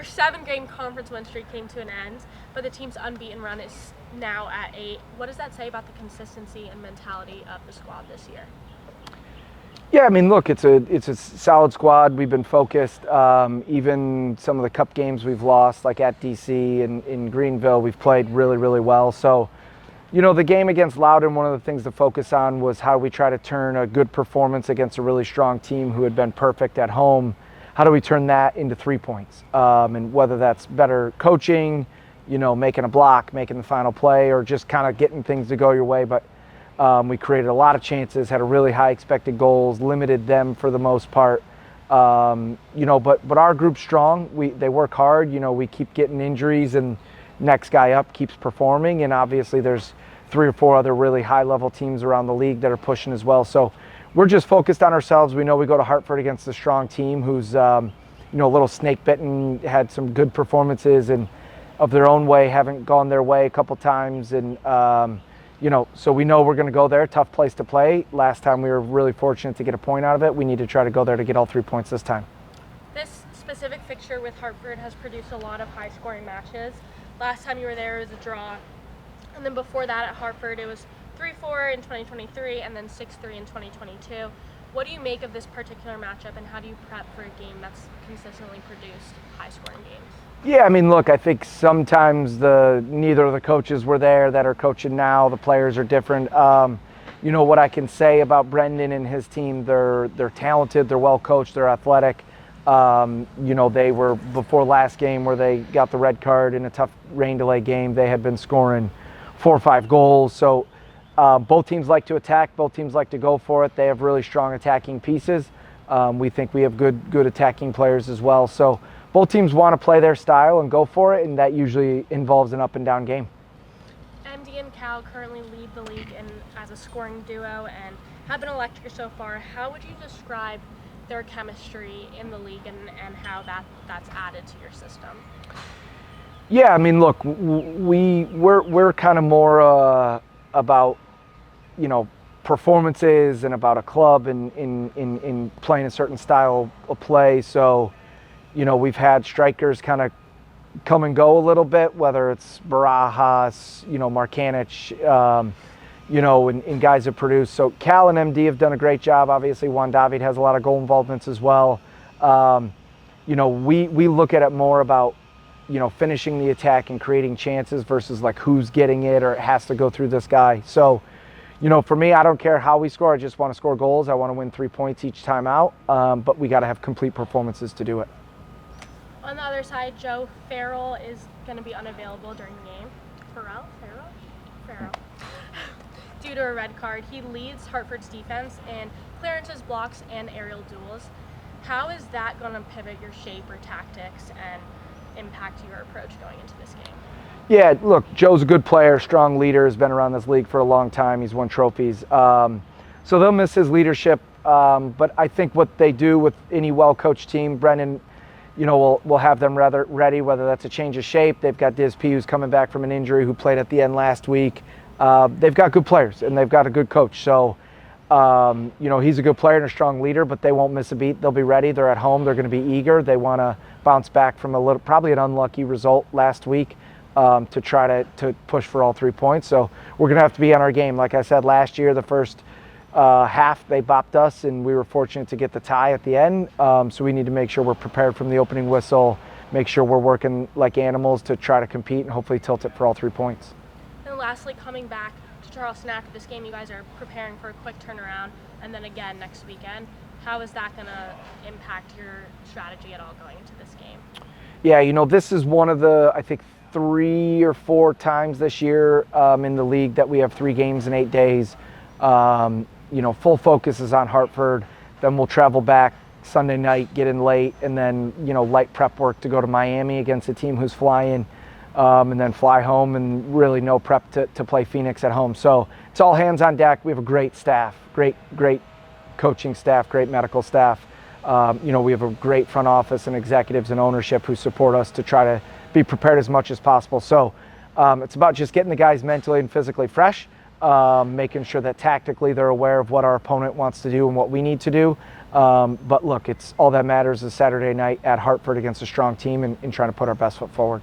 7-game conference win streak came to an end, but the team's unbeaten run is now at 8. What does that say about the consistency and mentality of the squad this year? Yeah, I mean, look, it's a solid squad. We've been focused. Even some of the cup games we've lost, like at DC and in Greenville, we've played really, really well. So, you know, the game against Loudoun, one of the things to focus on was how we try to turn a good performance against a really strong team who had been perfect at home. How do we turn that into 3 points? And whether that's better coaching, you know, making a block, making the final play, or just kind of getting things to go your way. But we created a lot of chances, had a really high expected goals, limited them for the most part. You know, but our group's strong. They work hard. You know, we keep getting injuries, and next guy up keeps performing. And obviously, there's 3 or 4 other really high-level teams around the league that are pushing as well. So we're just focused on ourselves. We know we go to Hartford against a strong team who's, you know, a little snake-bitten, had some good performances, and of their own way haven't gone their way a couple times. And you know, so we know we're going to go there. Tough place to play. Last time we were really fortunate to get a point out of it. We need to try to go there to get all 3 points this time. This specific fixture with Hartford has produced a lot of high-scoring matches. Last time you were there, it was a draw. And then before that at Hartford, it was 3-4 in 2023 and then 6-3 in 2022. What do you make of this particular matchup, and how do you prep for a game that's consistently produced high-scoring games? Yeah, I mean, look, I think sometimes neither of the coaches were there that are coaching now. The players are different. You know, what I can say about Brendan and his team, they're talented, they're well coached, they're athletic. You know, they were, before last game where they got the red card in a tough rain delay game, they had been scoring 4 or 5 goals. So both teams like to attack, both teams like to go for it. They have really strong attacking pieces. We think we have good attacking players as well. So both teams want to play their style and go for it, and that usually involves an up and down game. MD and Cal currently lead the league as a scoring duo and have been electric so far. How would you describe their chemistry in the league and how that's added to your system? Yeah, I mean, look, we're kind of more about, you know, performances and about a club and in playing a certain style of play. So, you know, we've had strikers kind of come and go a little bit, whether it's Barajas, you know, Markanich, you know, and guys have produced. So Cal and MD have done a great job. Obviously, Juan David has a lot of goal involvements as well. You know, we look at it more about, you know, finishing the attack and creating chances versus like who's getting it or it has to go through this guy. So, you know, for me, I don't care how we score. I just want to score goals. I want to win 3 points each time out. But we got to have complete performances to do it. On the other side, Joe Farrell is going to be unavailable during the game. Farrell? Due to a red card. He leads Hartford's defense in clearances, blocks, and aerial duels. How is that going to pivot your shape or tactics and impact your approach going into this game? Yeah, look, Joe's a good player, strong leader, has been around this league for a long time. He's won trophies. So they'll miss his leadership. But I think what they do with any well-coached team, Brendan, you know, we'll have them rather ready, whether that's a change of shape. They've got Diz P, who's coming back from an injury, who played at the end last week. They've got good players, and they've got a good coach. So, you know, he's a good player and a strong leader, but they won't miss a beat. They'll be ready. They're at home. They're going to be eager. They want to bounce back from probably an unlucky result last week to try to push for all 3 points. So we're going to have to be on our game. Like I said, last year, the first half, they bopped us, and we were fortunate to get the tie at the end. So we need to make sure we're prepared from the opening whistle, make sure we're working like animals to try to compete and hopefully tilt it for all 3 points. And lastly, coming back to Charleston after this game, you guys are preparing for a quick turnaround, and then again next weekend. How is that going to impact your strategy at all going into this game? Yeah, you know, this is one of the, I think, 3 or 4 times this year in the league that we have 3 games in 8 days. You know, full focus is on Hartford. Then we'll travel back Sunday night, get in late, and then, you know, light prep work to go to Miami against a team who's flying, and then fly home, and really no prep to play Phoenix at home. So it's all hands on deck. We have a great staff, great coaching staff, great medical staff. You know, we have a great front office and executives and ownership who support us to try to be prepared as much as possible. So it's about just getting the guys mentally and physically fresh. making sure that tactically they're aware of what our opponent wants to do and what we need to do. But look, it's all that matters is Saturday night at Hartford against a strong team and trying to put our best foot forward.